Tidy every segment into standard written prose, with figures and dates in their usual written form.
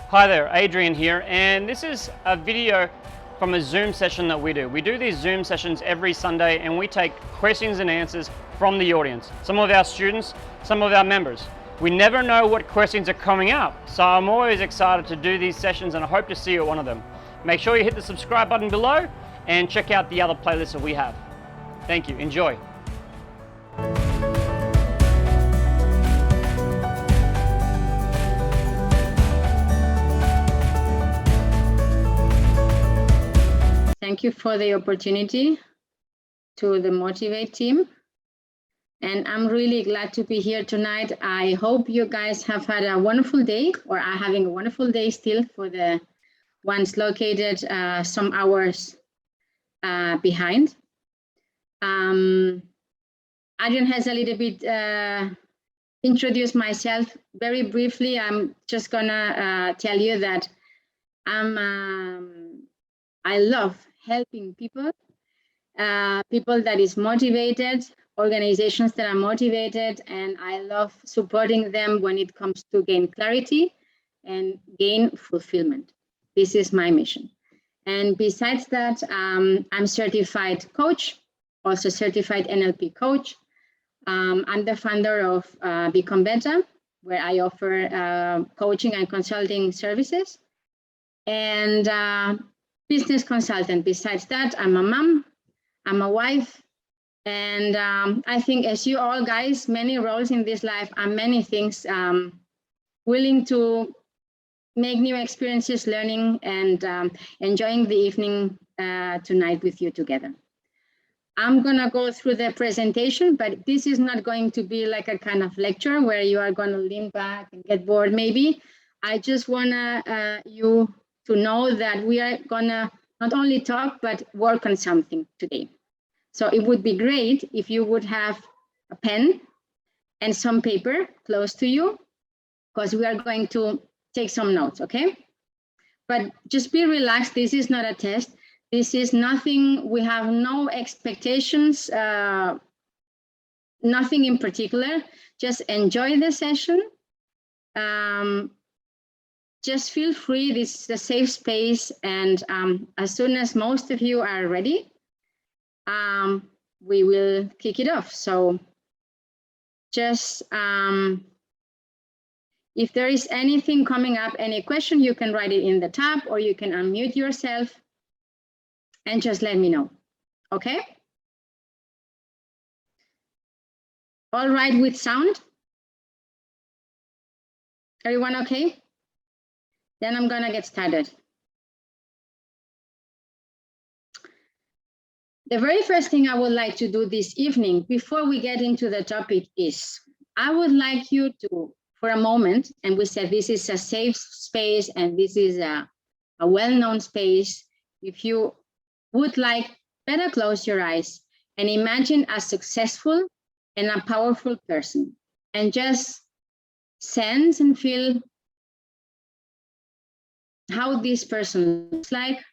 Hi there, Adrian here, and this is a video from a Zoom session that we do. We do these Zoom sessions every Sunday and we take questions and answers from the audience, some of our students, some of our members. We never know what questions are coming up, so I'm always excited to do these sessions and I hope to see you at one of them. Make sure you hit the subscribe button below and check out the other playlists that we have. Thank you, enjoy. Thank you for the opportunity to the Motivate team. And I'm really glad to be here tonight. I hope you guys have had a wonderful day or are having a wonderful day still for the ones located some hours behind. Adrian has a little bit introduced myself very briefly. I'm just gonna tell you that I love helping people, people that is motivated, organizations that are motivated, and I love supporting them when it comes to gain clarity and gain fulfillment. This is my mission. And besides that, I'm certified coach, also certified NLP coach. I'm the founder of Become Better, where I offer coaching and consulting services. And business consultant. Besides that, I'm a mom, I'm a wife, and I think as you all guys, many roles in this life and many things, willing to make new experiences, learning, and enjoying the evening tonight with you together. I'm gonna go through the presentation, but this is not going to be like a kind of lecture where you are gonna lean back and get bored maybe. I just wanna you to know that we are gonna not only talk, but work on something today. So it would be great if you would have a pen and some paper close to you, because we are going to take some notes, okay? But just be relaxed, this is not a test. This is nothing, we have no expectations, nothing in particular. Just enjoy the session. Just feel free, this is a safe space, and as soon as most of you are ready, we will kick it off. So just, if there is anything coming up, any question, you can write it in the tab or you can unmute yourself and just let me know, okay? All right with sound? Everyone okay? Then I'm gonna get started. The very first thing I would like to do this evening, before we get into the topic, is I would like you to, for a moment, and we said this is a safe space and this is a well-known space. If you would like, better close your eyes and imagine a successful and a powerful person, and just sense and feel how this person looks like.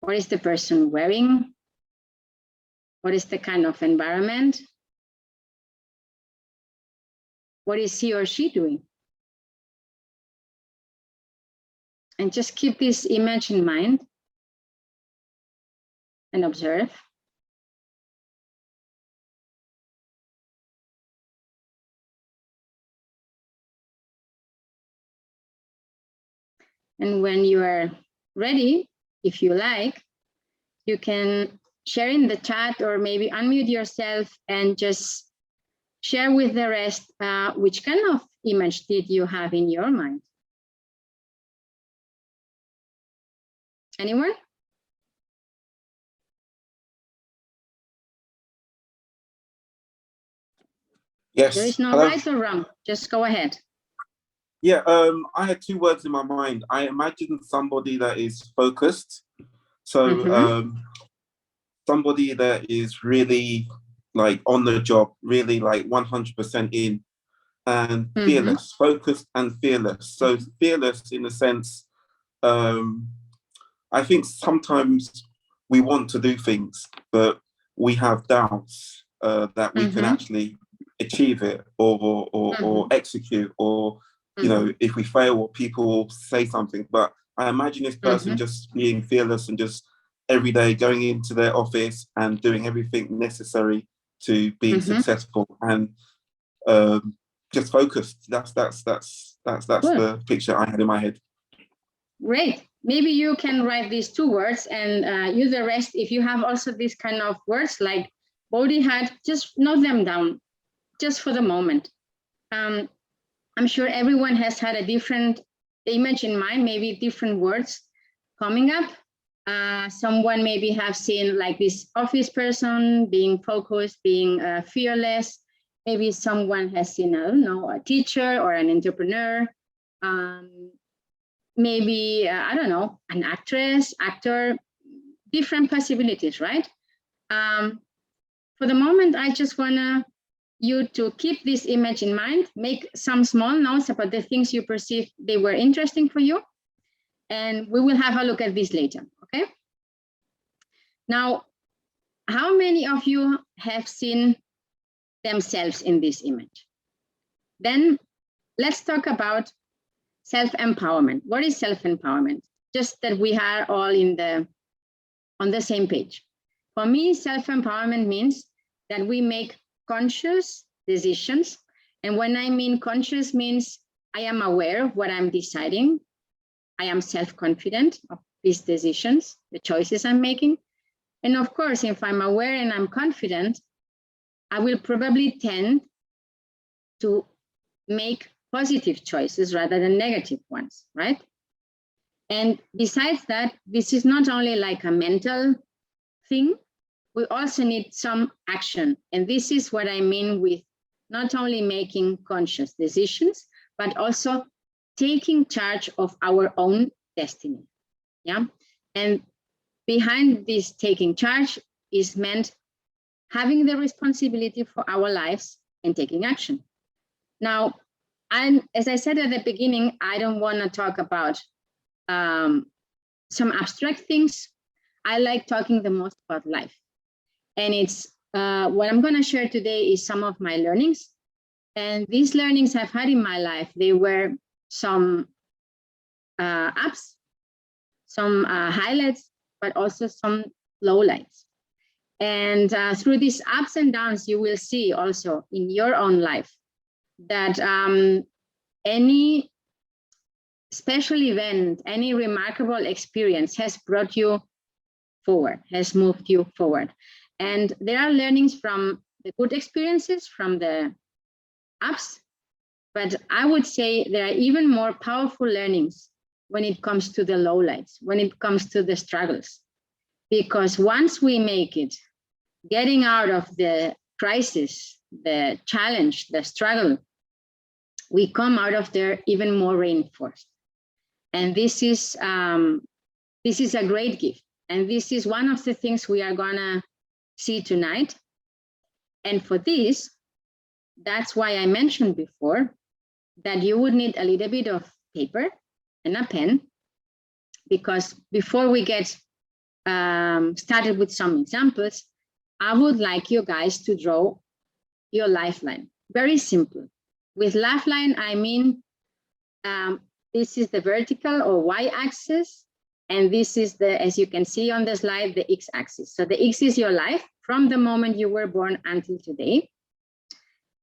What is the person wearing? What is the kind of environment? What is he or she doing? And just keep this image in mind and observe. And when you are ready, if you like, you can share in the chat or maybe unmute yourself and just share with the rest which kind of image did you have in your mind? Anyone? Yes. There is no Hello? right or wrong. Just go ahead. Yeah, I had two words in my mind. I imagine somebody that is focused. So somebody that is really like on the job, really like 100% in, and fearless, focused and fearless. So fearless in a sense, I think sometimes we want to do things, but we have doubts that we can actually achieve it or execute, or you know, if we fail, or people will say something. But I imagine this person just being fearless and just every day going into their office and doing everything necessary to be successful and just focused. That's the picture I had in my head. Great. Maybe you can write these 2 words and use the rest. If you have also these kind of words like body hat, just note them down just for the moment. I'm sure everyone has had a different image in mind, maybe different words coming up. Someone maybe have seen like this office person being focused, being fearless. Maybe someone has seen, I don't know, a teacher or an entrepreneur. Maybe, I don't know, an actress, actor, different possibilities, right? For the moment, I just want you to keep this image in mind, make some small notes about the things you perceive they were interesting for you, and we will have a look at this later, okay? Now, how many of you have seen themselves in this image? Then let's talk about self-empowerment. What is self-empowerment? Just that we are all on the same page. For me, self-empowerment means that we make conscious decisions. And when I mean conscious, means I am aware of what I'm deciding. I am self-confident of these decisions, the choices I'm making. And of course, if I'm aware and I'm confident, I will probably tend to make positive choices rather than negative ones, right? And besides that, this is not only like a mental thing, we also need some action. And this is what I mean with not only making conscious decisions, but also taking charge of our own destiny. Yeah. And behind this taking charge is meant having the responsibility for our lives and taking action. Now, as I said at the beginning, I don't want to talk about some abstract things. I like talking the most about life. And it's what I'm going to share today is some of my learnings. And these learnings I've had in my life, they were some ups, some highlights, but also some lowlights. And through these ups and downs, you will see also in your own life that any special event, any remarkable experience has brought you forward, has moved you forward. And there are learnings from the good experiences, from the ups, but I would say there are even more powerful learnings when it comes to the lowlights, when it comes to the struggles. Because once we make it, getting out of the crisis, the challenge, the struggle, we come out of there even more reinforced. And this is a great gift. And this is one of the things we are gonna see tonight. And for this, that's why I mentioned before that you would need a little bit of paper and a pen, because before we get started with some examples, I would like you guys to draw your lifeline. Very simple. With lifeline, I mean, this is the vertical or y-axis, and this is the, as you can see on the slide, the x-axis. So the x is your life from the moment you were born until today.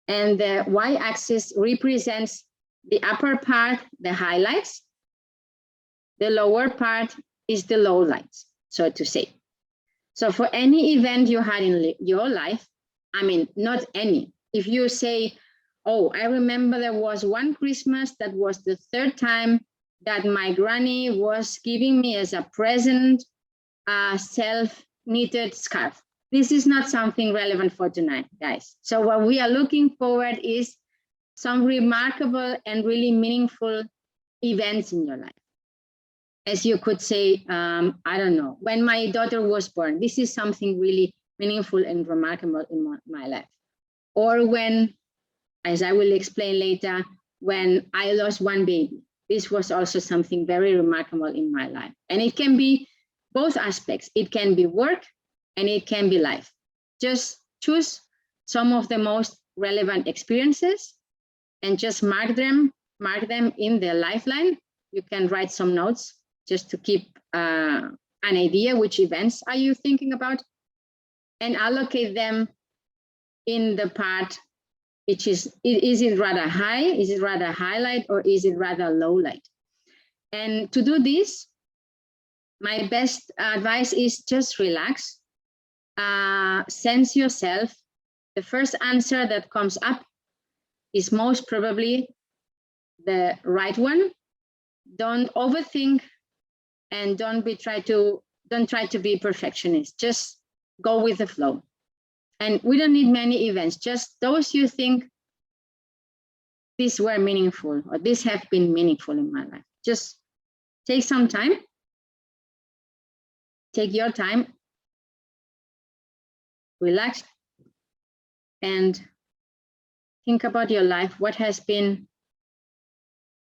And the y-axis represents the upper part, the highlights. The lower part is the lowlights, so to say. So for any event you had in your life, I mean, not any. If you say, oh, I remember there was one Christmas that was the third time that my granny was giving me as a present a self-knitted scarf. This is not something relevant for tonight, guys. So what we are looking forward is some remarkable and really meaningful events in your life. As you could say, I don't know, when my daughter was born, this is something really meaningful and remarkable in my life. Or when, as I will explain later, when I lost one baby. This was also something very remarkable in my life. And it can be both aspects. It can be work and it can be life. Just choose some of the most relevant experiences and just mark them mark them in the lifeline. You can write some notes just to keep an idea which events are you thinking about, and allocate them in the part which is it rather high, is it rather highlight, or is it rather low light? And to do this, my best advice is just relax, sense yourself. The first answer that comes up is most probably the right one. Don't overthink, and don't try to be perfectionist. Just go with the flow. And we don't need many events, just those you think these were meaningful, or these have been meaningful in my life. Just take some time, take your time, relax, and think about your life. What has been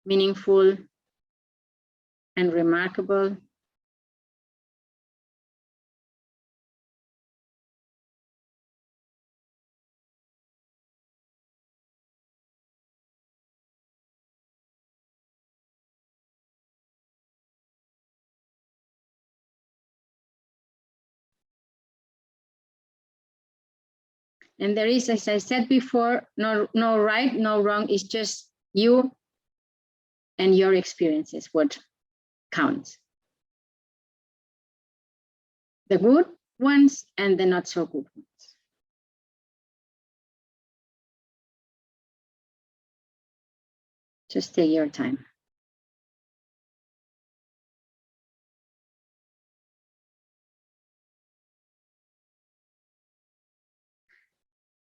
meaningful and remarkable? And there is, as I said before, no right, no wrong. It's just you and your experiences what counts. The good ones and the not so good ones. Just take your time.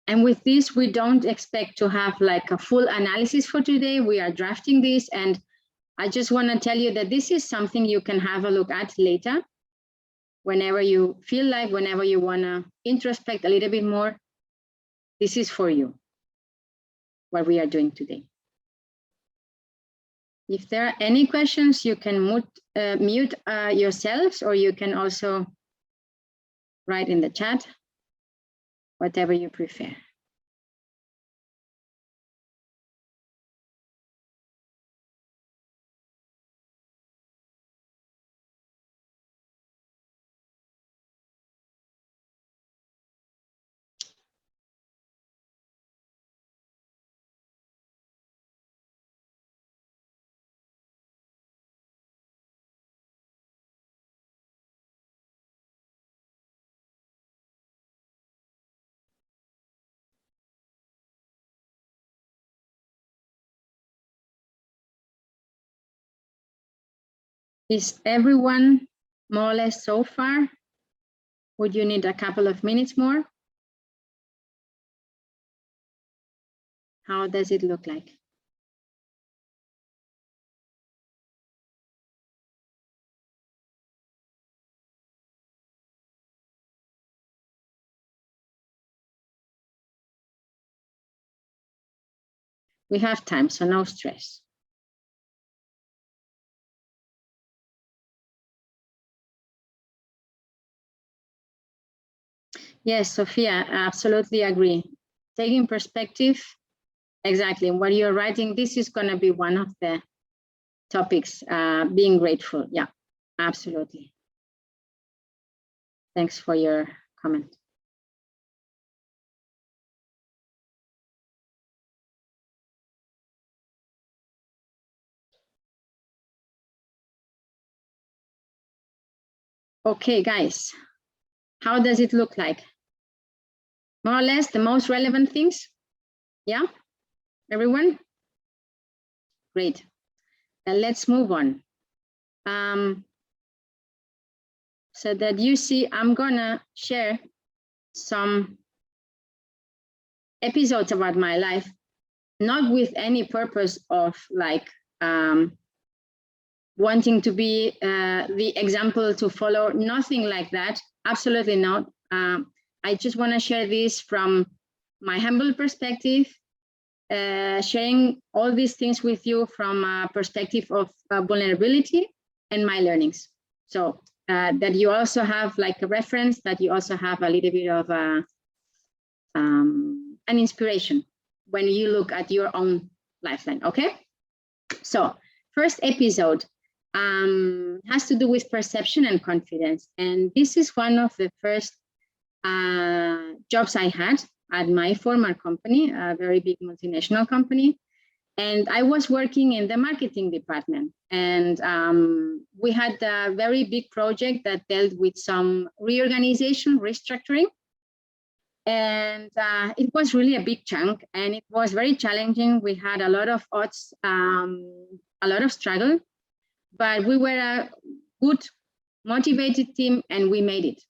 And with this, we don't expect to have like a full analysis for today. We are drafting this, and I just want to tell you that this is something you can have a look at later, whenever you feel like, whenever you want to introspect a little bit more. This is for you, what we are doing today. If there are any questions, you can mute yourselves, or you can also write in the chat, whatever you prefer. Is everyone more or less so far? Would you need a couple of minutes more? How does it look like? We have time, so no stress. Yes, Sophia, I absolutely agree. Taking perspective, exactly, what you're writing, this is going to be one of the topics, being grateful. Yeah, absolutely. Thanks for your comment. Okay, guys, how does it look like? More or less the most relevant things? Yeah, everyone? Great. And let's move on. So that you see, I'm gonna share some episodes about my life, not with any purpose of like wanting to be the example to follow, nothing like that, absolutely not. I just want to share this from my humble perspective, sharing all these things with you from a perspective of vulnerability and my learnings. So that you also have like a reference, that you also have a little bit of an inspiration when you look at your own lifeline, okay? So first episode has to do with perception and confidence. And this is one of the first jobs I had at my former company, a very big multinational company. And I was working in the marketing department. And we had a very big project that dealt with some reorganization, restructuring. And it was really a big chunk, and it was very challenging. We had a lot of odds, a lot of struggle, but we were a good, motivated team, and we made it.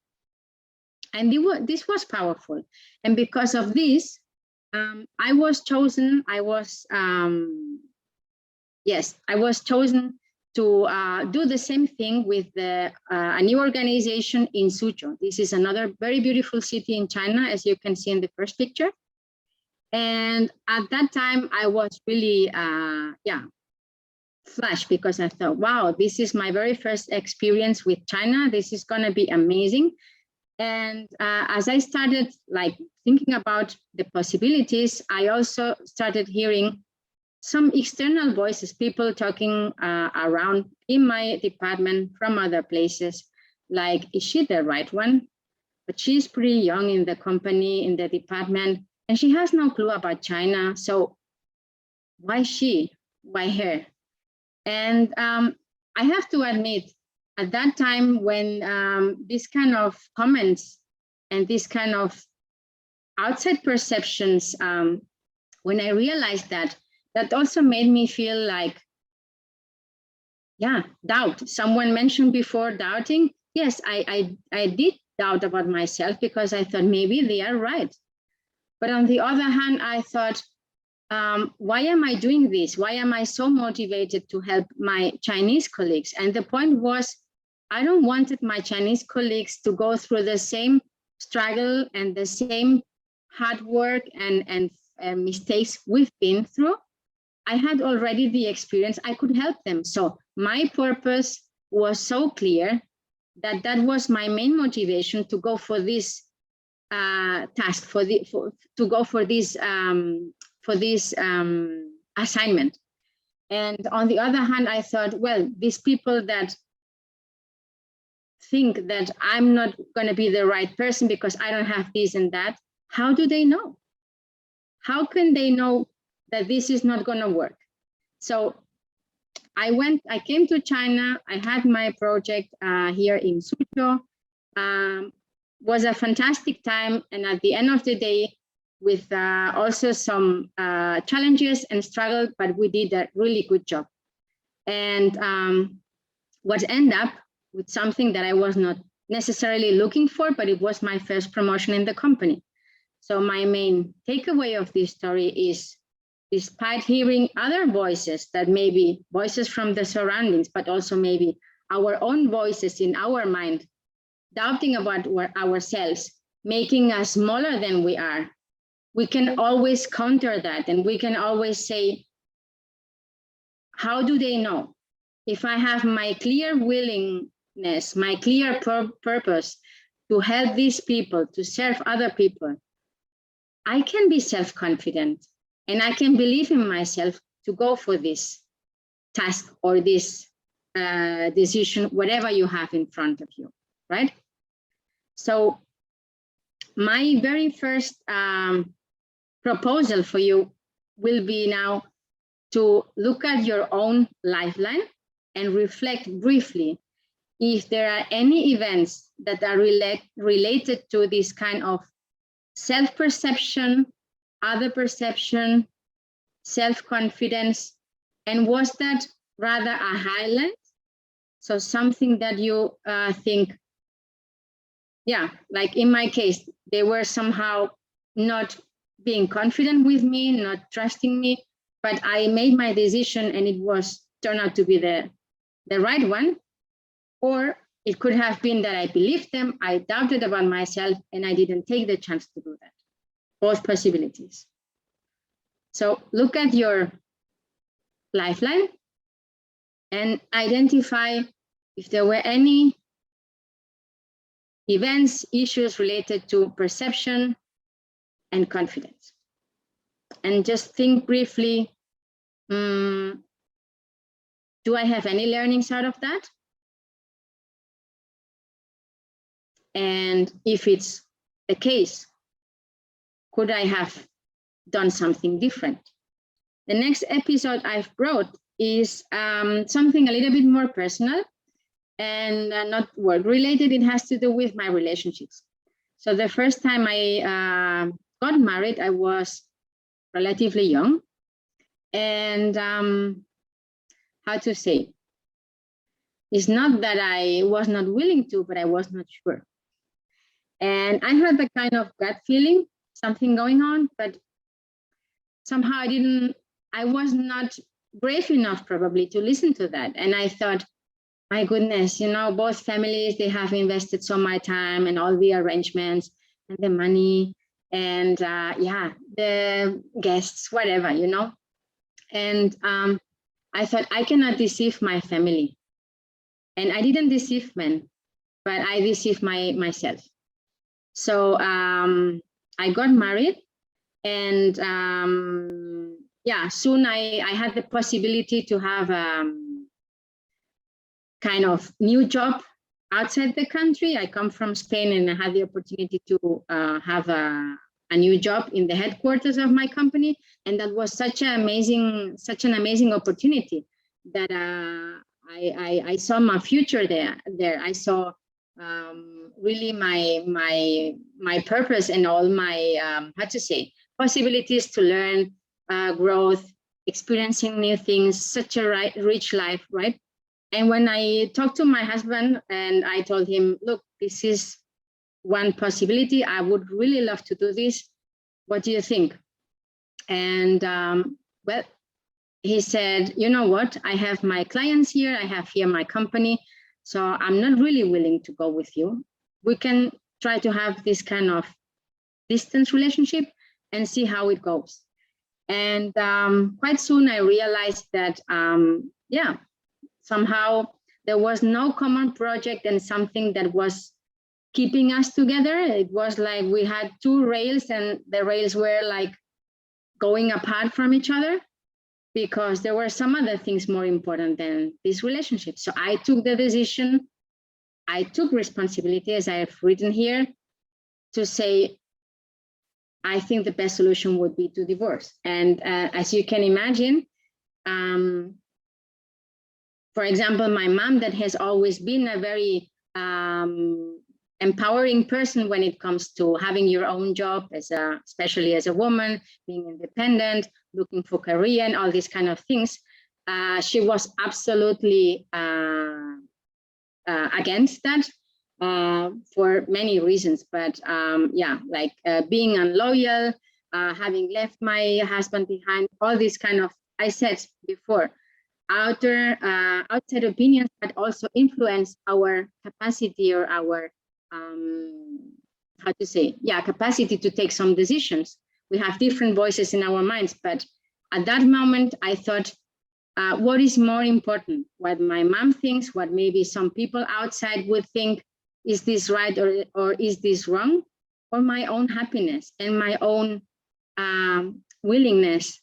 And this was powerful. And because of this, I was chosen. I was chosen to do the same thing with a new organization in Suzhou. This is another very beautiful city in China, as you can see in the first picture. And at that time, I was really, flashed, because I thought, wow, this is my very first experience with China. This is going to be amazing. And as I started thinking about the possibilities, I also started hearing some external voices, people talking around in my department from other places, like, is she the right one? But she's pretty young in the company, in the department, and she has no clue about China. So why she? Why her? And I have to admit, at that time when this kind of comments and this kind of outside perceptions, when I realized that also made me feel like, doubt. Someone mentioned before doubting. Yes, I did doubt about myself, because I thought maybe they are right. But on the other hand, I thought, why am I doing this? Why am I so motivated to help my Chinese colleagues? And the point was, I don't wanted my Chinese colleagues to go through the same struggle and the same hard work and mistakes we've been through. I had already the experience. I could help them. So my purpose was so clear that was my main motivation to go for this task, to go for this assignment. And on the other hand, I thought, well, these people that think that I'm not going to be the right person because I don't have this and that, how do they know? How can they know that this is not going to work? So I came to China. I had my project here in Suzhou. Was a fantastic time. And at the end of the day, with also some challenges and struggle, but we did a really good job. And what ended up with something that I was not necessarily looking for, but it was my first promotion in the company. So my main takeaway of this story is, despite hearing other voices, that maybe voices from the surroundings, but also maybe our own voices in our mind, doubting about ourselves, making us smaller than we are, we can always counter that. And we can always say, how do they know? If I have my clear willingness, my clear purpose to help these people, to serve other people, I can be self-confident and I can believe in myself to go for this task or this decision, whatever you have in front of you, right? So my very first proposal for you will be now to look at your own lifeline and reflect briefly if there are any events that are related to this kind of self-perception, other perception, self-confidence, and was that rather a highlight? So something that you think, yeah, like in my case, they were somehow not being confident with me, not trusting me, but I made my decision and it turned out to be the right one. Or it could have been that I believed them, I doubted about myself, and I didn't take the chance to do that. Both possibilities. So look at your lifeline and identify if there were any events, issues related to perception and confidence. And just think briefly, Do I have any learnings out of that? And if it's the case, could I have done something different? The next episode I've brought is something a little bit more personal and not work related. It has to do with my relationships. So the first time I got married, I was relatively young. And how to say, it's not that I was not willing to, but I was not sure. And I had the kind of gut feeling, something going on, but somehow I was not brave enough probably to listen to that. And I thought, my goodness, you know, both families, they have invested so much time and all the arrangements and the money and yeah, the guests, whatever, you know. And I thought, I cannot deceive my family. And I didn't deceive men, but I deceived myself. So I got married, and yeah, soon I had the possibility to have kind of new job outside the country. I come from Spain, and I had the opportunity to have a new job in the headquarters of my company, and that was such an amazing opportunity that I saw my future there. I saw really my purpose and all my how to say, possibilities to learn, growth, experiencing new things, such a rich life, right? And when I talked to my husband and I told him, look, this is one possibility. I would really love to do this. What do you think? And well, he said, you know what? I have my clients here. I have here my company. So I'm not really willing to go with you. We can try to have this kind of distance relationship and see how it goes. And quite soon I realized that, yeah, somehow there was no common project and something that was keeping us together. It was like we had two rails and the rails were like going apart from each other because there were some other things more important than this relationship. So I took the decision, I took responsibility, as I have written here, to say, I think the best solution would be to divorce. And as you can imagine, for example, my mom, that has always been a very empowering person when it comes to having your own job, especially as a woman, being independent, looking for career and all these kind of things. She was absolutely against that for many reasons. But yeah, like being unloyal, having left my husband behind, all these kind of, I said before, outside opinions, but also influence our capacity or our how to say, yeah, capacity to take some decisions. We have different voices in our minds, but at that moment I thought, what is more important? What my mom thinks, what maybe some people outside would think, is this right or is this wrong? Or my own happiness and my own willingness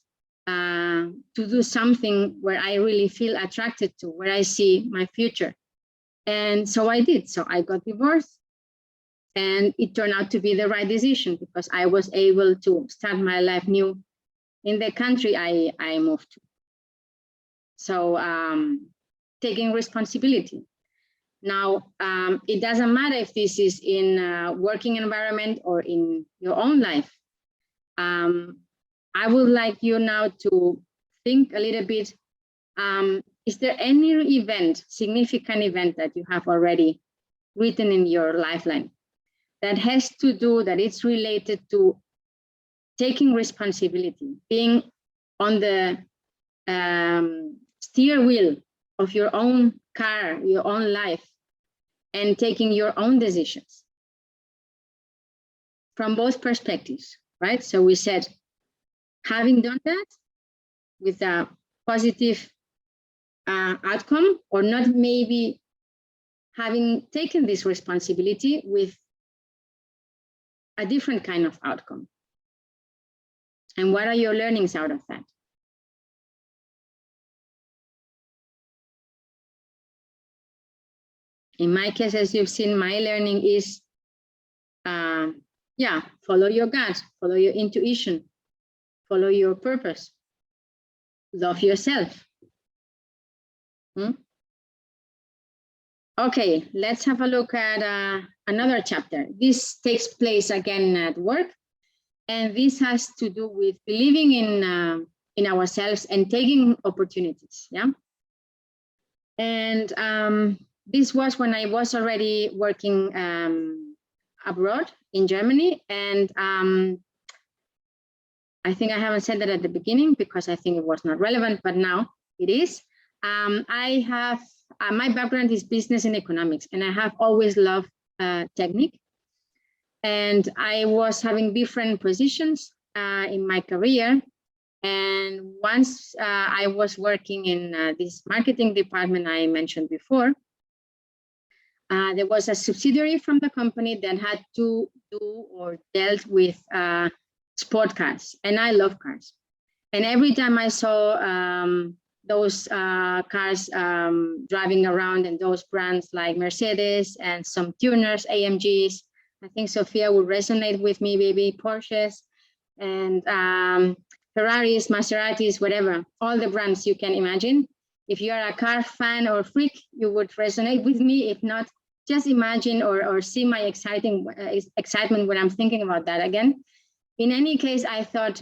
to do something where I really feel attracted to, where I see my future. And so I did. So I got divorced, and it turned out to be the right decision because I was able to start my life new in the country I moved to. So taking responsibility. Now, it doesn't matter if this is in a working environment or in your own life. I would like you now to think a little bit, is there any event, significant event that you have already written in your lifeline that has to do, that it's related to taking responsibility, being on the steer wheel of your own car, your own life, and taking your own decisions from both perspectives, right? So we said, having done that with a positive outcome, or not, maybe having taken this responsibility with a different kind of outcome. And what are your learnings out of that? In my case, as you've seen, my learning is, follow your gut, follow your intuition, follow your purpose, love yourself. Okay, let's have a look at another chapter. This takes place again at work, and this has to do with believing in ourselves and taking opportunities. Yeah, and this was when I was already working abroad in Germany, and I think I haven't said that at the beginning because I think it was not relevant, but now it is. I have my background is business and economics, and I have always loved technique. And I was having different positions in my career. And once I was working in this marketing department I mentioned before, there was a subsidiary from the company that had to do or dealt with sport cars, and I love cars. And every time I saw those cars driving around, and those brands like Mercedes and some tuners, AMGs, I think Sophia will resonate with me, maybe Porsches and Ferraris, Maseratis, whatever, all the brands you can imagine. If you are a car fan or freak, you would resonate with me. If not, just imagine or see my excitement when I'm thinking about that again. In any case, I thought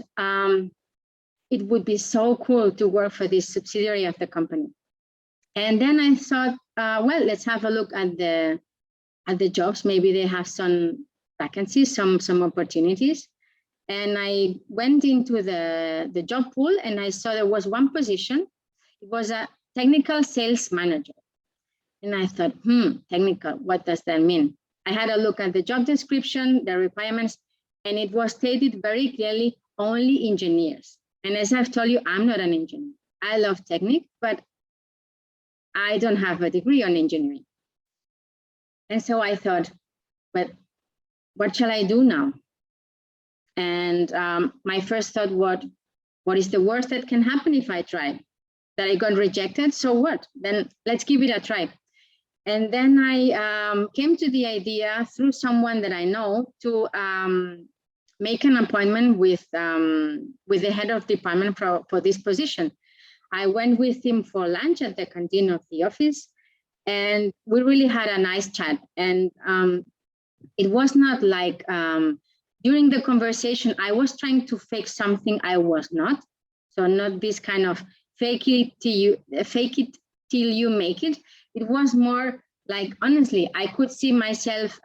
it would be so cool to work for this subsidiary of the company. And then I thought, well, let's have a look at the jobs. Maybe they have some vacancies, some opportunities. And I went into the job pool, and I saw there was one position. It was a technical sales manager. And I thought, technical, what does that mean? I had a look at the job description, the requirements, and it was stated very clearly, only engineers. And as I've told you, I'm not an engineer. I love technique, but I don't have a degree on engineering. And so I thought, but what shall I do now? And my first thought, what is the worst that can happen if I try? That I got rejected, so what? Then let's give it a try. And then I came to the idea through someone that I know to make an appointment with the head of department for this position. I went with him for lunch at the canteen of the office, and we really had a nice chat. And it was not like during the conversation, I was trying to fake something I was not. So not this kind of fake it till you make it. It was more like, honestly, I could see myself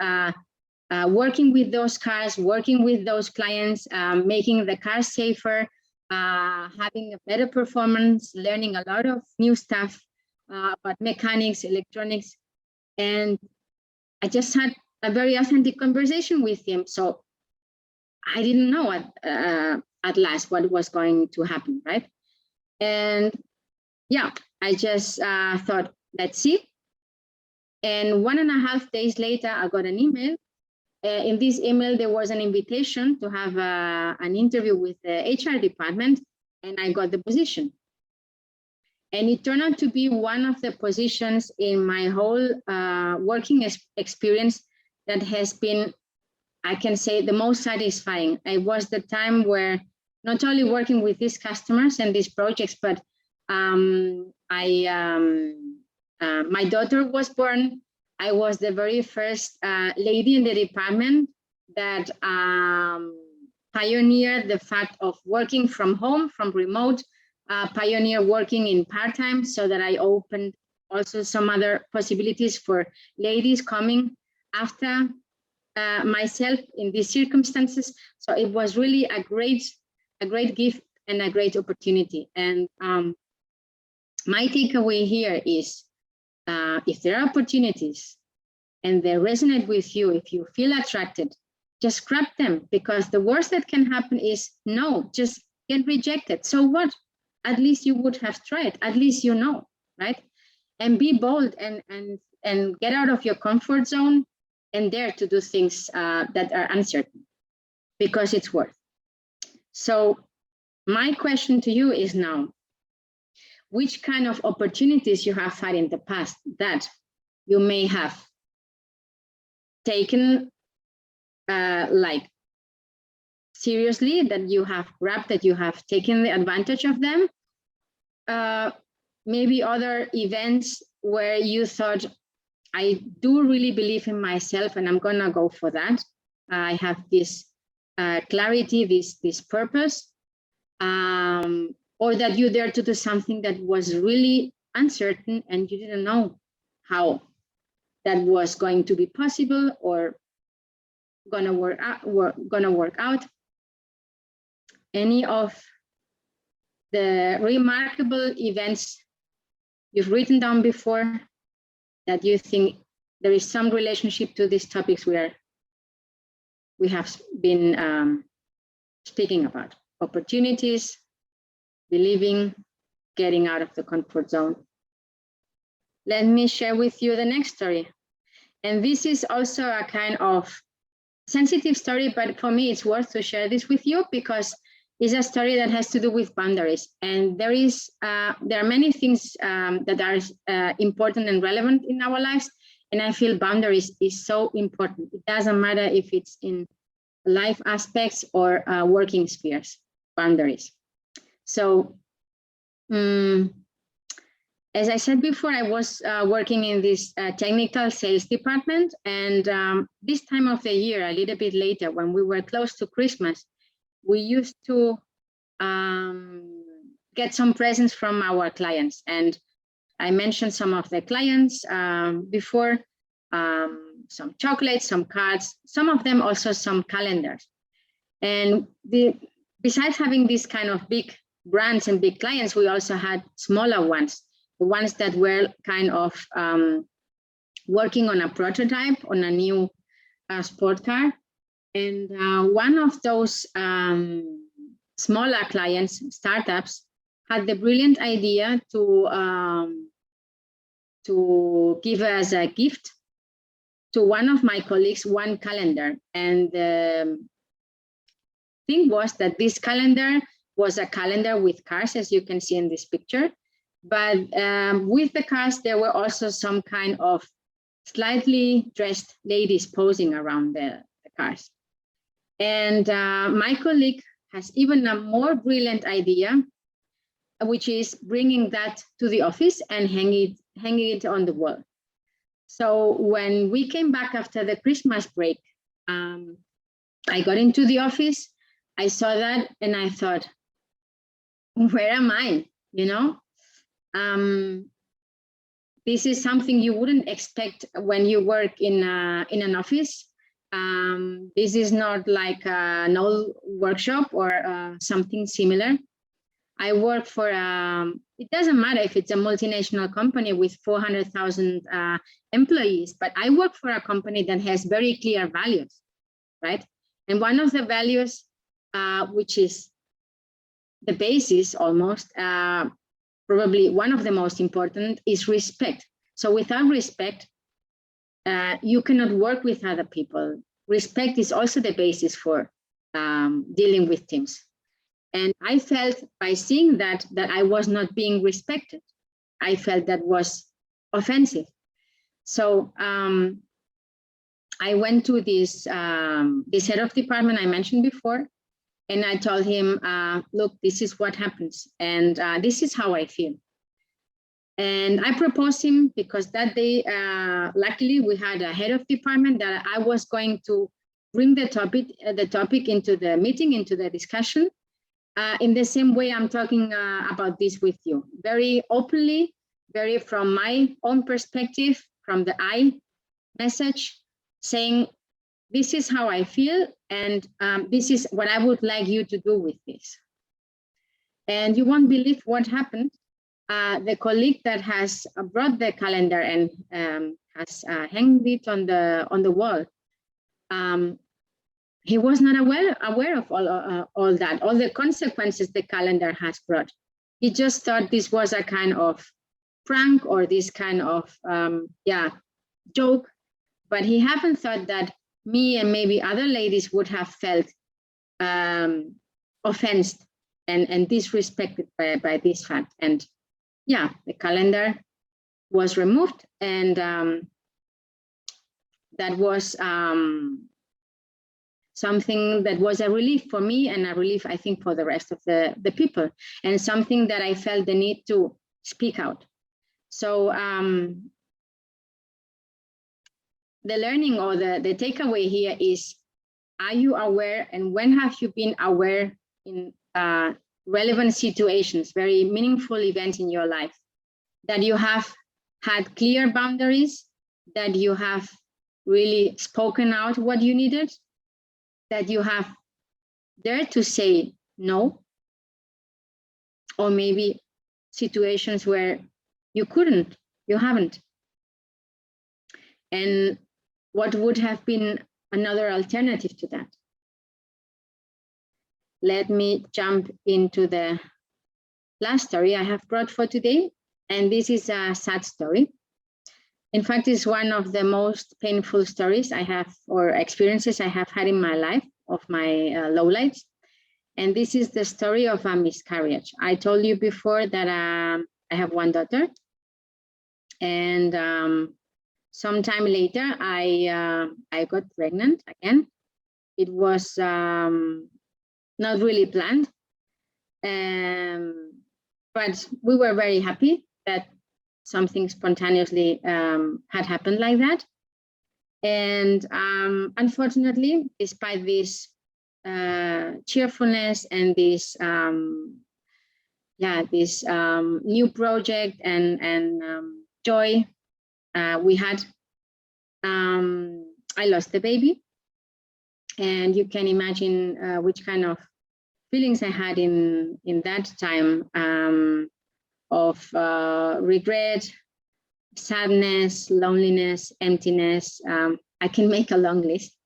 working with those cars, working with those clients, making the cars safer, having a better performance, learning a lot of new stuff about mechanics, electronics. And I just had a very authentic conversation with him. So I didn't know at last what was going to happen, right? And yeah, I just thought, let's see. And 1.5 days later, I got an email. In this email, there was an invitation to have an interview with the HR department, and I got the position. And it turned out to be one of the positions in my whole working experience that has been, I can say, the most satisfying. It was the time where not only working with these customers and these projects, but my daughter was born. I was the very first lady in the department that pioneered the fact of working from home, from remote, pioneer working in part-time, so that I opened also some other possibilities for ladies coming after myself in these circumstances. So it was really a great gift and a great opportunity. And my takeaway here is, if there are opportunities and they resonate with you, if you feel attracted, just grab them, because the worst that can happen is no, just get rejected. So what? At least you would have tried. At least you know, right? And be bold and get out of your comfort zone and dare to do things that are uncertain, because it's worth. So my question to you is now, which kind of opportunities you have had in the past that you may have taken like seriously, that you have grabbed, that you have taken the advantage of them. Maybe other events where you thought, I do really believe in myself and I'm gonna go for that. I have this clarity, this purpose, or that you dare to do something that was really uncertain and you didn't know how that was going to be possible or gonna work out. Any of the remarkable events you've written down before that you think there is some relationship to these topics we have been speaking about: opportunities, believing, getting out of the comfort zone. Let me share with you the next story. And this is also a kind of sensitive story, but for me, it's worth to share this with you because it's a story that has to do with boundaries. And there are many things that are important and relevant in our lives. And I feel boundaries is so important. It doesn't matter if it's in life aspects or working spheres, boundaries. So, as I said before, I was working in this technical sales department. And this time of the year, a little bit later, when we were close to Christmas, we used to get some presents from our clients. And I mentioned some of the clients before, some chocolates, some cards, some of them also some calendars. And besides having these kind of big brands and big clients, we also had smaller ones, the ones that were kind of working on a prototype, on a new sport car. And one of those smaller clients, startups, had the brilliant idea to give as a gift to one of my colleagues one calendar. And the thing was that this calendar was a calendar with cars, as you can see in this picture. But with the cars, there were also some kind of slightly dressed ladies posing around the cars. And my colleague has even a more brilliant idea, which is bringing that to the office and hanging it on the wall. So when we came back after the Christmas break, I got into the office, I saw that, and I thought, where am I? You know, this is something you wouldn't expect when you work in an office. This is not like an old workshop or something similar. I work for, it doesn't matter if it's a multinational company with 400,000 employees, but I work for a company that has very clear values, right? And one of the values, which is the basis almost, probably one of the most important, is respect. So without respect, you cannot work with other people. Respect is also the basis for dealing with teams. And I felt by seeing that I was not being respected. I felt that was offensive. So I went to this head of department I mentioned before, and I told him, look, this is what happens, and this is how I feel. And I proposed him, because that day, luckily, we had a head of department that I was going to bring the topic into the meeting, into the discussion, in the same way I'm talking about this with you, very openly, very from my own perspective, from the I message, saying, this is how I feel, and this is what I would like you to do with this. And you won't believe what happened. The colleague that has brought the calendar and has hanged it on the wall, he was not aware of all that, all the consequences the calendar has brought. He just thought this was a kind of prank or this kind of joke, but he haven't thought that me and maybe other ladies would have felt offended and disrespected by this fact. And yeah, the calendar was removed, and that was something that was a relief for me and a relief, I think, for the rest of the people, and something that I felt the need to speak out. So the learning or the takeaway here is, are you aware, and when have you been aware in relevant situations, very meaningful events in your life, that you have had clear boundaries, that you have really spoken out what you needed, that you have dared to say no, or maybe situations where you couldn't, you haven't. And what would have been another alternative to that? Let me jump into the last story I have brought for today. And this is a sad story. In fact, it's one of the most painful stories I have, or experiences I have had in my life, of my lowlights. And this is the story of a miscarriage. I told you before that I have one daughter. And sometime later, I got pregnant again. It was not really planned. But we were very happy that something spontaneously had happened like that. And unfortunately, despite this cheerfulness and this new project and joy we had, I lost the baby. And you can imagine which kind of feelings I had in that time, of regret, sadness, loneliness, emptiness. I can make a long list.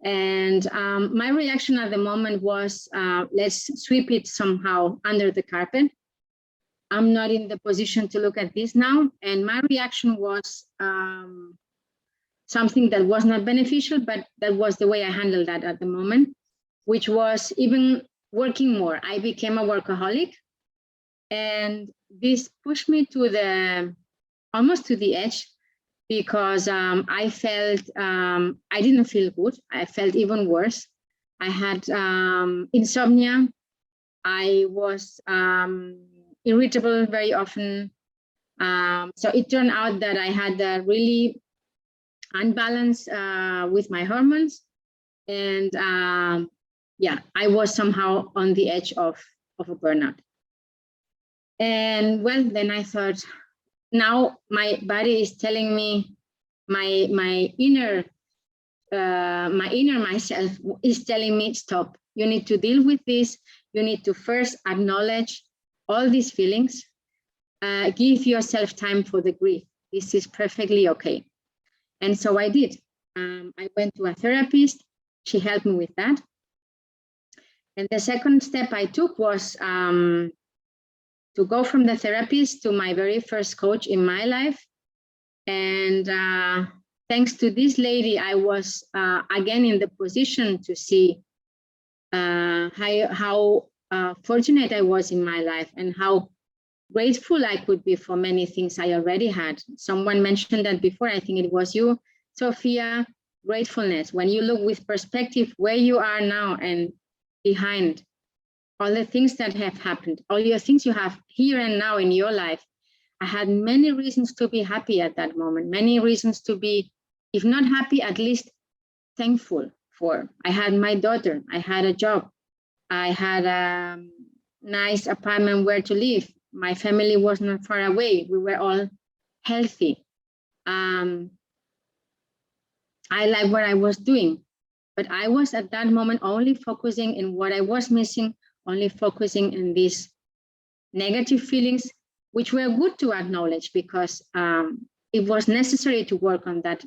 And my reaction at the moment was, let's sweep it somehow under the carpet. I'm not in the position to look at this now. And my reaction was something that was not beneficial, but that was the way I handled that at the moment, which was even working more. I became a workaholic. And this pushed me to almost to the edge, because I felt, I didn't feel good. I felt even worse. I had insomnia. I was irritable very often. So it turned out that I had a really unbalance with my hormones. And yeah, I was somehow on the edge of a burnout. And well, then I thought, now my body is telling me, my inner myself is telling me, stop. You need to deal with this. You need to first acknowledge all these feelings. Give yourself time for the grief. This is perfectly okay. And so I did. I went to a therapist. She helped me with that. And the second step I took was to go from the therapist to my very first coach in my life. And thanks to this lady, I was again in the position to see how fortunate I was in my life and how grateful I could be for many things I already had. Someone mentioned that before, I think it was you, Sophia. Gratefulness, when you look with perspective where you are now and behind all the things that have happened, all your things you have here and now in your life. I had many reasons to be happy at that moment, many reasons to be, if not happy, at least thankful for. I had my daughter, I had a job, I had a nice apartment where to live. My family was not far away. We were all healthy. I liked what I was doing, but I was at that moment only focusing in what I was missing, only focusing in these negative feelings, which were good to acknowledge, because it was necessary to work on that,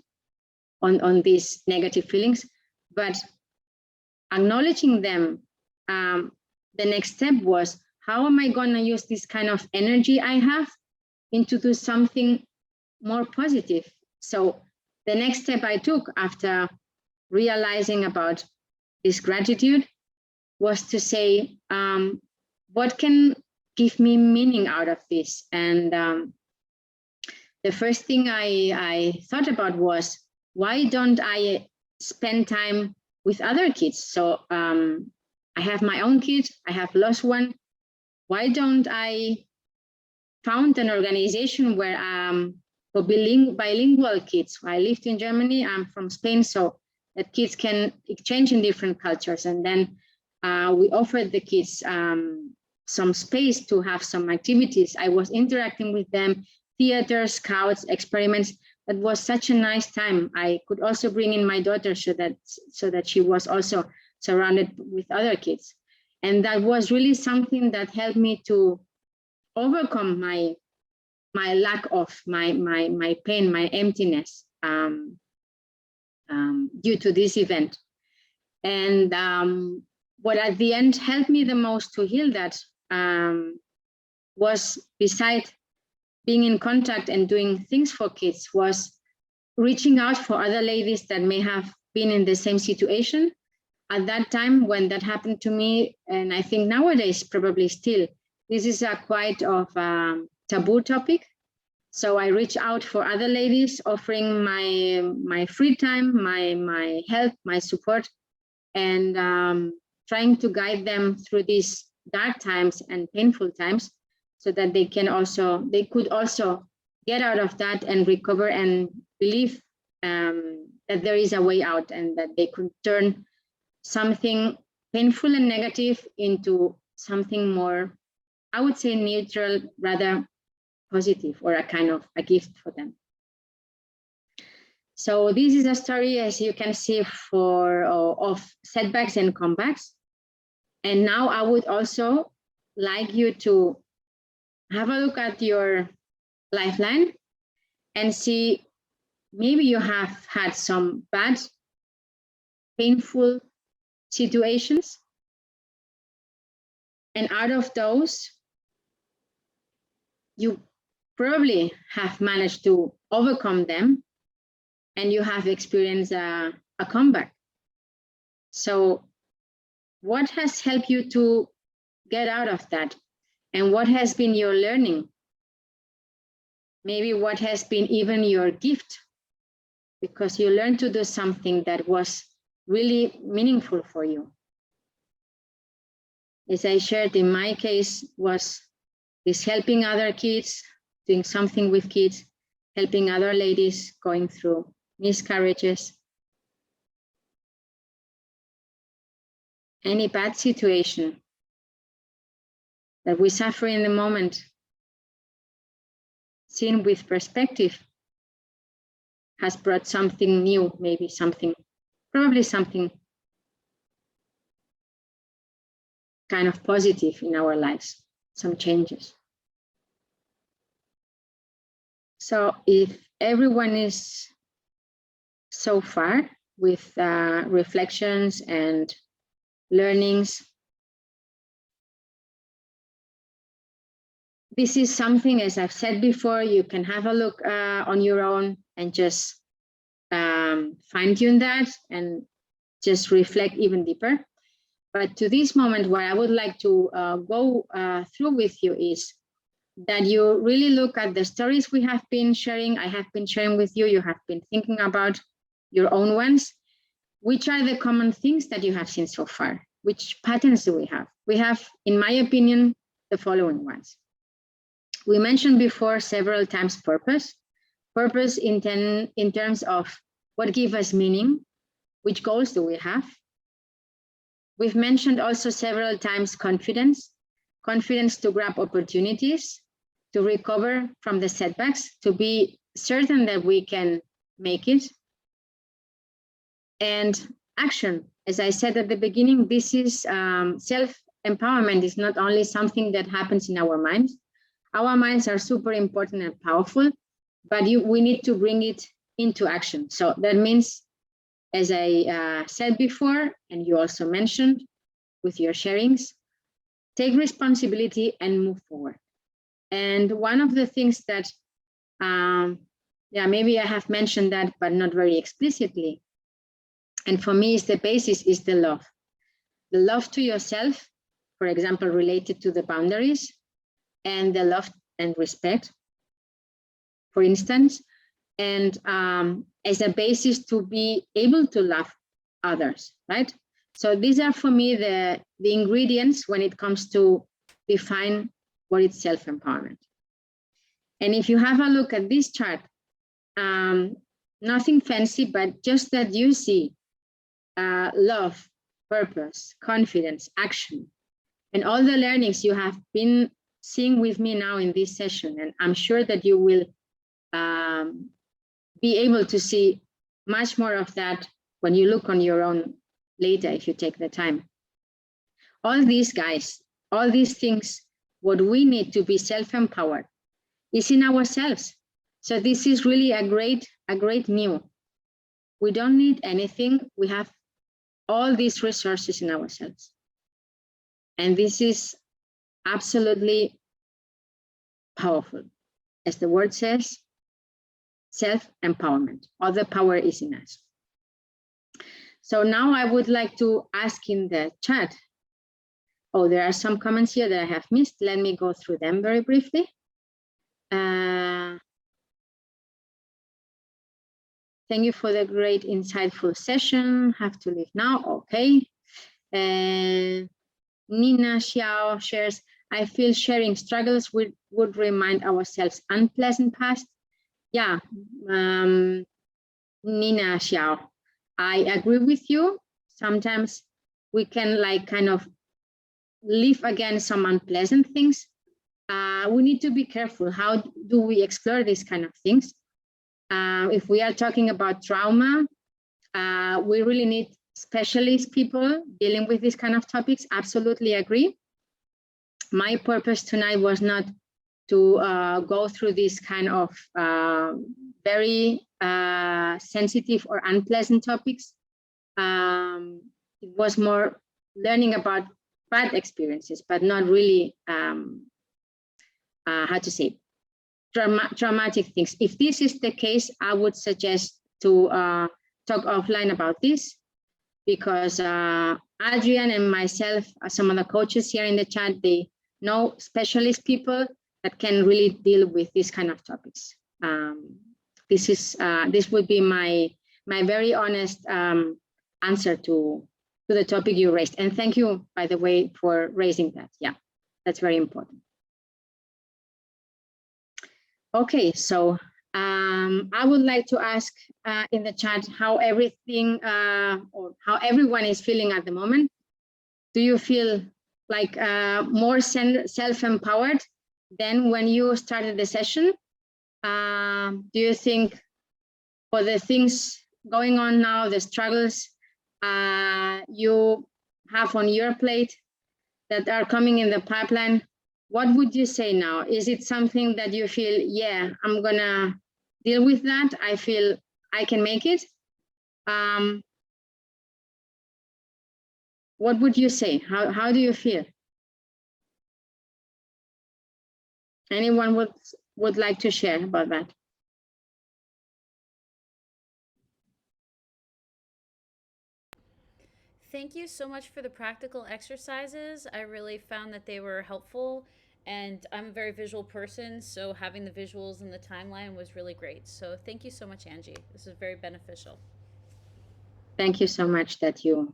on these negative feelings. But acknowledging them, the next step was, how am I going to use this kind of energy I have into do something more positive? So the next step I took after realizing about this gratitude was to say, what can give me meaning out of this? And the first thing I thought about was, why don't I spend time with other kids? So I have my own kids, I have lost one. Why don't I found an organization where for bilingual kids? I lived in Germany, I'm from Spain, so that kids can exchange in different cultures. And then we offered the kids some space to have some activities. I was interacting with them, theater, scouts, experiments. That was such a nice time. I could also bring in my daughter so that she was also surrounded with other kids. And that was really something that helped me to overcome my lack of my pain, my emptiness due to this event. And what at the end helped me the most to heal that was, besides being in contact and doing things for kids, was reaching out for other ladies that may have been in the same situation at that time when that happened to me. And I think nowadays probably still, this is a quite of a taboo topic. So I reach out for other ladies, offering my free time, my help, my support, and trying to guide them through these dark times and painful times, so that they could also get out of that and recover and believe that there is a way out, and that they could turn something painful and negative into something more, I would say, neutral, rather positive, or a kind of a gift for them. So this is a story, as you can see, of setbacks and comebacks. And now I would also like you to have a look at your lifeline and see, maybe you have had some bad, painful situations. And out of those, you probably have managed to overcome them, and you have experienced a comeback. So what has helped you to get out of that? And what has been your learning? Maybe what has been even your gift, because you learned to do something that was really meaningful for you. As I shared, in my case, was this helping other kids, doing something with kids, helping other ladies going through miscarriages. Any bad situation that we suffer in the moment, seen with perspective, has brought something new, maybe something, probably something kind of positive in our lives, some changes. So if everyone is so far with reflections and learnings, this is something, as I've said before, you can have a look on your own and just fine-tune that and just reflect even deeper. But to this moment, what I would like to go through with you is that you really look at the stories we have been sharing, I have been sharing with you, you have been thinking about your own ones. Which are the common things that you have seen so far? Which patterns do we have? We have, in my opinion, the following ones. We mentioned before several times purpose. Purpose in terms of what gives us meaning, which goals do we have? We've mentioned also several times confidence. Confidence to grab opportunities, to recover from the setbacks, to be certain that we can make it. And action, as I said at the beginning, this is self-empowerment is not only something that happens in our minds. Our minds are super important and powerful, but we need to bring it into action. So that means, as I said before, and you also mentioned with your sharings, take responsibility and move forward. And one of the things that, maybe I have mentioned that, but not very explicitly, and for me is the basis, is the love. The love to yourself, for example, related to the boundaries, and the love and respect, for instance, and as a basis to be able to love others, right? So these are for me the ingredients when it comes to define what is self-empowerment. And if you have a look at this chart, nothing fancy, but just that you see love, purpose, confidence, action, and all the learnings you have been seeing with me now in this session. And I'm sure that you will be able to see much more of that when you look on your own later, if you take the time. All these guys, all these things, what we need to be self-empowered is in ourselves. So this is really a great new. We don't need anything. We have all these resources in ourselves. And this is absolutely powerful. As the word says, self-empowerment. All the power is in us. So now I would like to ask in the chat. Oh, there are some comments here that I have missed. Let me go through them very briefly. Thank you for the great, insightful session. Have to leave now. Okay. Nina Xiao shares, I feel sharing struggles would remind ourselves unpleasant past. Yeah, Nina Xiao, I agree with you. Sometimes we can like kind of live again some unpleasant things. We need to be careful. How do we explore these kind of things? If we are talking about trauma, we really need specialist people dealing with these kind of topics. Absolutely agree. My purpose tonight was not to go through this kind of very sensitive or unpleasant topics. It was more learning about bad experiences, but not really, how to say, traumatic things. If this is the case, I would suggest to talk offline about this, because Adrian and myself, some of the coaches here in the chat, they know specialist people that can really deal with these kind of topics. This would be my very honest answer to the topic you raised. And thank you, by the way, for raising that. Yeah, that's very important. Okay, so I would like to ask in the chat how everything or how everyone is feeling at the moment. Do you feel like more self-empowered than when you started the session? Do you think for the things going on now, the struggles you have on your plate that are coming in the pipeline, what would you say now? Is it something that you feel, yeah, I'm gonna deal with that? I feel I can make it. What would you say? How do you feel? Anyone would like to share about that? Thank you so much for the practical exercises. I really found that they were helpful, and I'm a very visual person, so having the visuals and the timeline was really great. So thank you so much, Angie. This is very beneficial. Thank you so much that you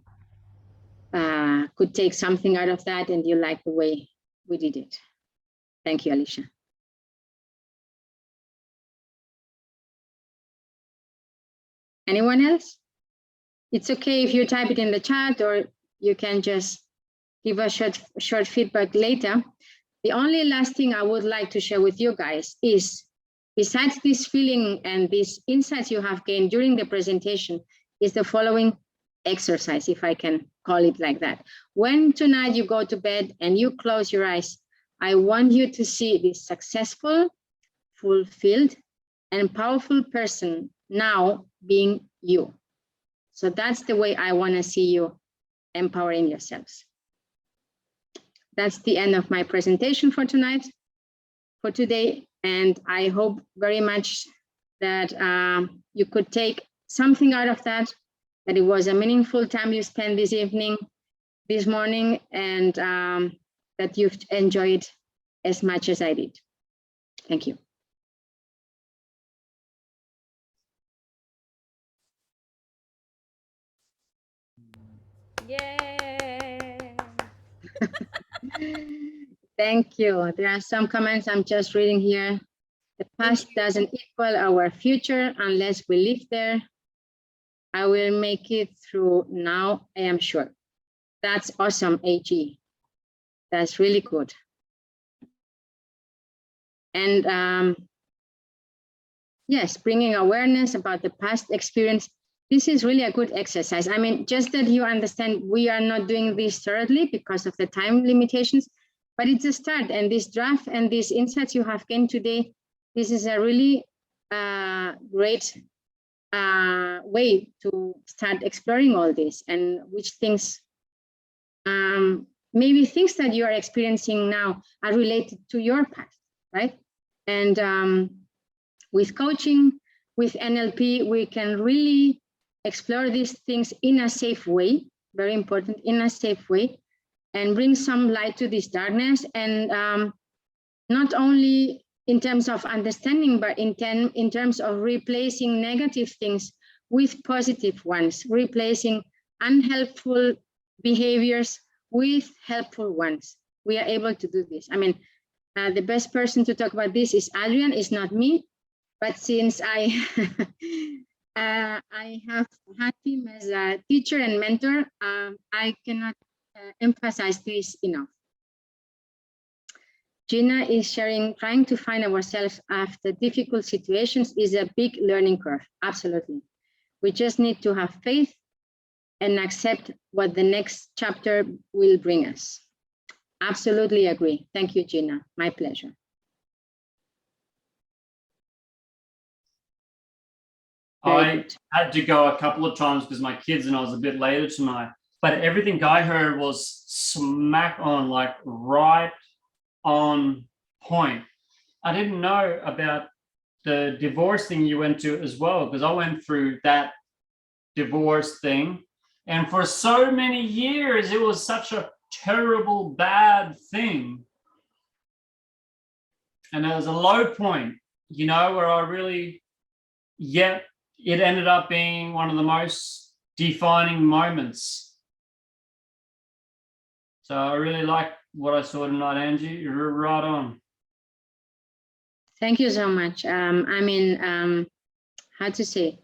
could take something out of that and you like the way we did it. Thank you, Alicia. Anyone else? It's okay if you type it in the chat, or you can just give a short feedback later. The only last thing I would like to share with you guys is, besides this feeling and these insights you have gained during the presentation, is the following exercise, if I can call it like that. When tonight you go to bed and you close your eyes, I want you to see this successful, fulfilled, and powerful person now being you. So that's the way I want to see you empowering yourselves. That's the end of my presentation for tonight, for today. And I hope very much that you could take something out of that, that it was a meaningful time you spent this evening, this morning, and that you've enjoyed as much as I did. Thank you. Yay! Thank you. There are some comments I'm just reading here. The past doesn't equal our future unless we live there. I will make it through now, I am sure. That's awesome, AG. That's really good. And yes, bringing awareness about the past experience. This is really a good exercise. I mean, just that you understand we are not doing this thoroughly because of the time limitations, but it's a start. And this draft and these insights you have gained today, this is a really great way to start exploring all this and which things, maybe things that you are experiencing now are related to your past, right? And with coaching, with NLP, we can really explore these things in a safe way, very important, in a safe way, and bring some light to this darkness. And not only in terms of understanding, but in terms of replacing negative things with positive ones, replacing unhelpful behaviors with helpful ones. We are able to do this. I mean, the best person to talk about this is Adrian, it's not me. But since I I have had him as a teacher and mentor, I cannot emphasize this enough. Gina is sharing, trying to find ourselves after difficult situations is a big learning curve. Absolutely. We just need to have faith and accept what the next chapter will bring us. Absolutely agree. Thank you, Gina. My pleasure. I had to go a couple of times because my kids and I was a bit later tonight, but everything I heard was smack on, like right on point. I didn't know about the divorce thing you went to as well, because I went through that divorce thing. And for so many years, it was such a terrible, bad thing. And there was a low point, you know, where I really, yet it ended up being one of the most defining moments. So I really like what I saw tonight, Angie. You're right on. Thank you so much. I mean, how to say?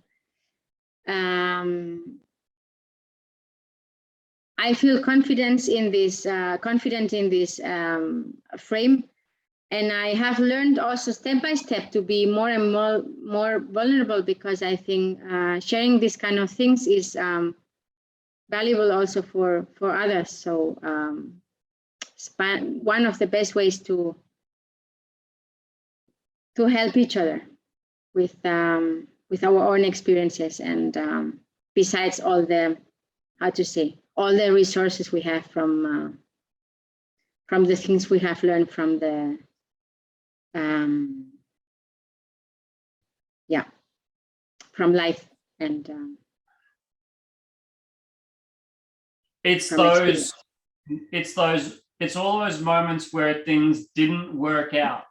I feel confident in this frame, and I have learned also step by step to be more and more vulnerable, because I think sharing these kind of things is valuable also for others. So one of the best ways to help each other with our own experiences, and besides all the, how to say, all the resources we have from the things we have learned from the from life, and it's all those moments where things didn't work out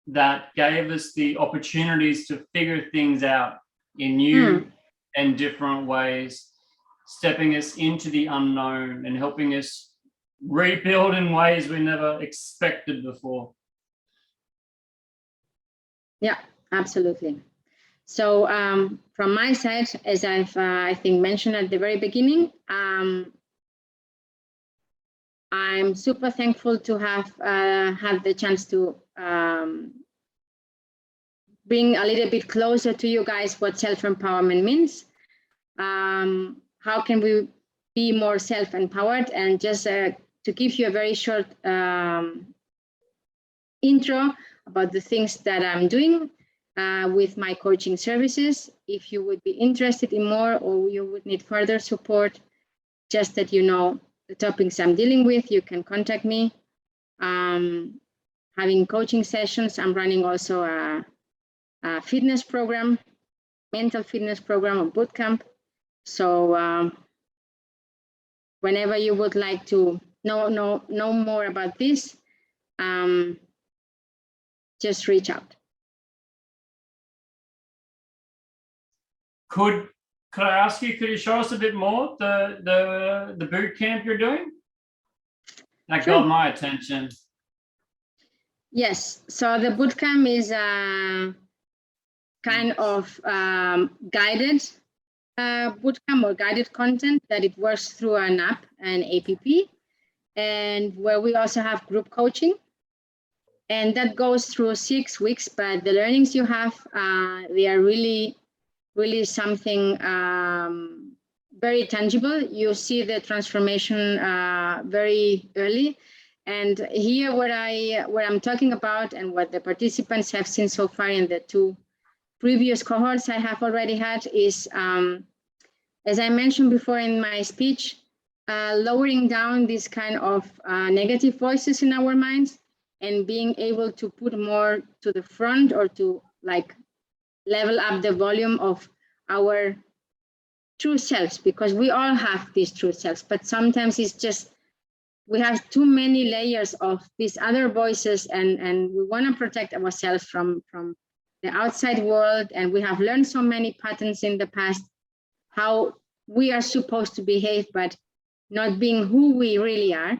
that gave us the opportunities to figure things out in new and different ways, stepping us into the unknown and helping us rebuild in ways we never expected before. Yeah, absolutely. So from my side, as I've I think mentioned at the very beginning, I'm super thankful to have had the chance to bring a little bit closer to you guys what self-empowerment means. How can we be more self-empowered? And just to give you a very short intro about the things that I'm doing with my coaching services. If you would be interested in more, or you would need further support, just that you know the topics I'm dealing with, you can contact me. Having coaching sessions, I'm running also a fitness program, mental fitness program, or bootcamp. So whenever you would like to know more about this, just reach out. Could Could I ask you, could you show us a bit more the boot camp you're doing? That Sure. got my attention. Yes, so the bootcamp is a kind of guided bootcamp or guided content that it works through an app, an app, and where we also have group coaching. And that goes through 6 weeks, but the learnings you have, they are really something very tangible. You see the transformation very early. And here what I'm talking about and what the participants have seen so far in the 2 previous cohorts I have already had is, as I mentioned before in my speech, lowering down this kind of negative voices in our minds and being able to put more to the front or to like level up the volume of our true selves, because we all have these true selves, but sometimes it's just we have too many layers of these other voices, and we want to protect ourselves from the outside world, and we have learned so many patterns in the past, how we are supposed to behave, but not being who we really are.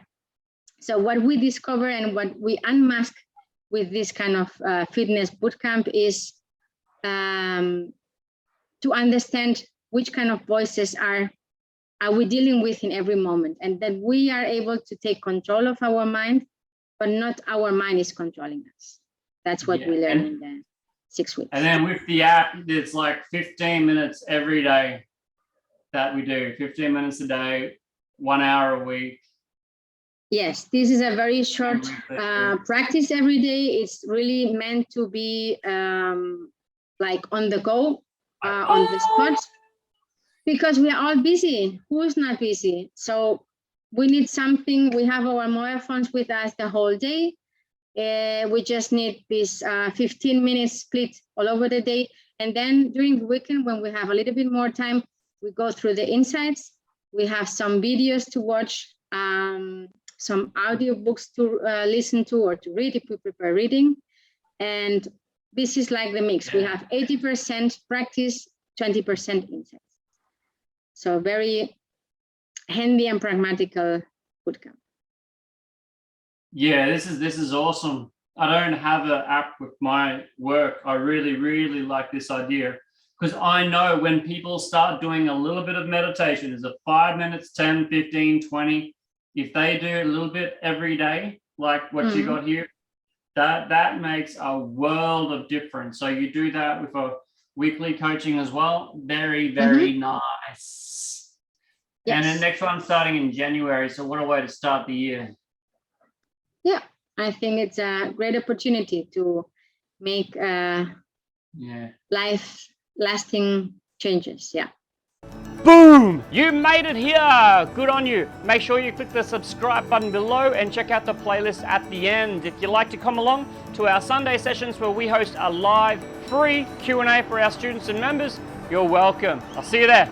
So what we discover and what we unmask with this kind of fitness bootcamp is to understand which kind of voices are we dealing with in every moment, and that we are able to take control of our mind, but not our mind is controlling us. That's what we learn in the 6 weeks. And then with the app, it's like 15 minutes every day that we do, 15 minutes a day, 1 hour a week. Yes, this is a very short practice every day. It's really meant to be like on the go, on the spot, because we are all busy. Who's not busy? So we need something. We have our mobile phones with us the whole day. We just need this 15 minutes split all over the day. And then during the weekend, when we have a little bit more time, we go through the insights. We have some videos to watch, some audio books to listen to or to read if we prefer reading. And this is like the mix. We have 80% practice, 20% insights. So very handy and pragmatical bootcamp. Yeah, this is awesome. I don't have an app with my work. I really like this idea, because I know when people start doing a little bit of meditation, is it 5 minutes, 10, 15, 20? If they do a little bit every day, like what you got here, that makes a world of difference. So you do that with a weekly coaching as well. Very nice. Yes. And the next one starting in January. So what a way to start the year. Yeah, I think it's a great opportunity to make life-lasting changes. Yeah. Boom! You made it here! Good on you. Make sure you click the subscribe button below and check out the playlist at the end. If you'd like to come along to our Sunday sessions where we host a live free Q&A for our students and members, you're welcome. I'll see you there.